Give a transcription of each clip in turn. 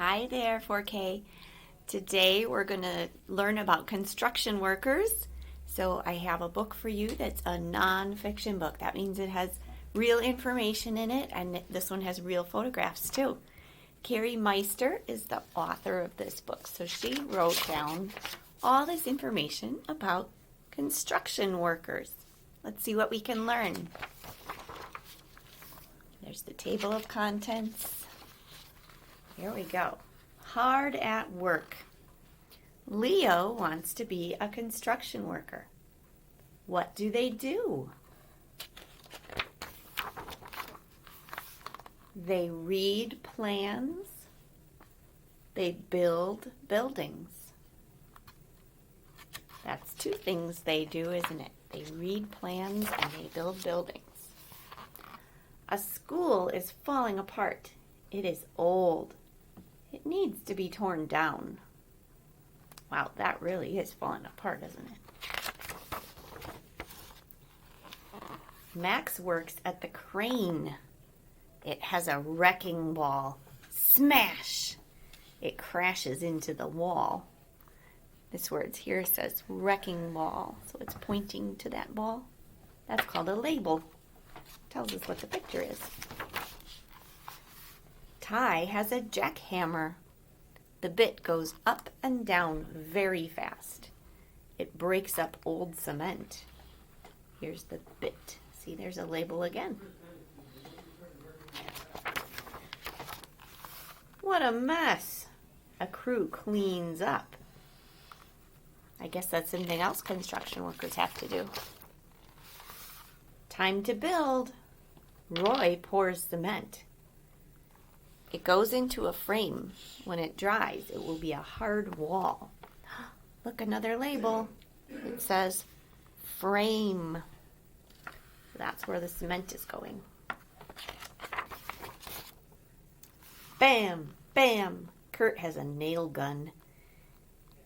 Hi there, 4K. Today we're going to learn about construction workers. So I have a book for you that's a non-fiction book. That means it has real information in it, and this one has real photographs too. Cari Meister is the author of this book. So she wrote down all this information about construction workers. Let's see what we can learn. There's the table of contents. Here we go. Hard at work. Leo wants to be a construction worker. What do they do? They read plans. They build buildings. That's two things they do, isn't it? They read plans and they build buildings. A school is falling apart. It is old. It needs to be torn down. Wow, that really is falling apart, isn't it? Max works at the crane. It has a wrecking ball. Smash! It crashes into the wall. This word here says wrecking ball, so it's pointing to that ball. That's called a label. Tells us what the picture is. Ty has a jackhammer. The bit goes up and down very fast. It breaks up old cement. Here's the bit. See, there's a label again. What a mess. A crew cleans up. I guess that's something else construction workers have to do. Time to build. Roy pours cement. It goes into a frame. When it dries, it will be a hard wall. Look, another label. It says frame. That's where the cement is going. Bam, bam. Kurt has a nail gun.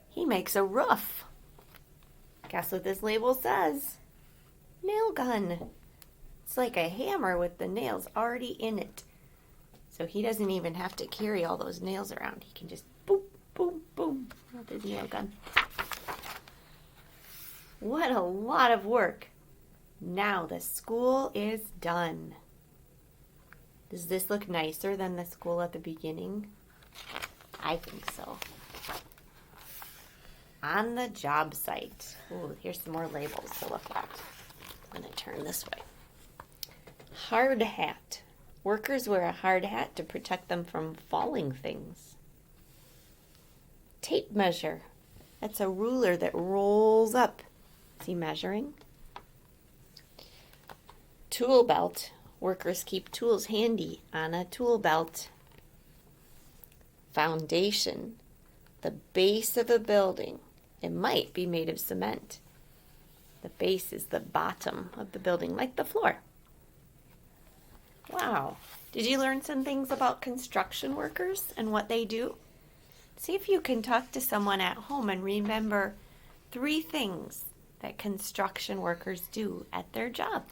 He makes a roof. Guess what this label says? Nail gun. It's like a hammer with the nails already in it. So he doesn't even have to carry all those nails around. He can just boom, boom, boom with his nail gun. What a lot of work. Now the school is done. Does this look nicer than the school at the beginning? I think so. On the job site. Ooh, here's some more labels to look at. I'm going to turn this way. Hard hat. Workers wear a hard hat to protect them from falling things. Tape measure. That's a ruler that rolls up. Is he measuring? Tool belt. Workers keep tools handy on a tool belt. Foundation. The base of a building. It might be made of cement. The base is the bottom of the building, like the floor. Wow. Did you learn some things about construction workers and what they do? See if you can talk to someone at home and remember 3 things that construction workers do at their job.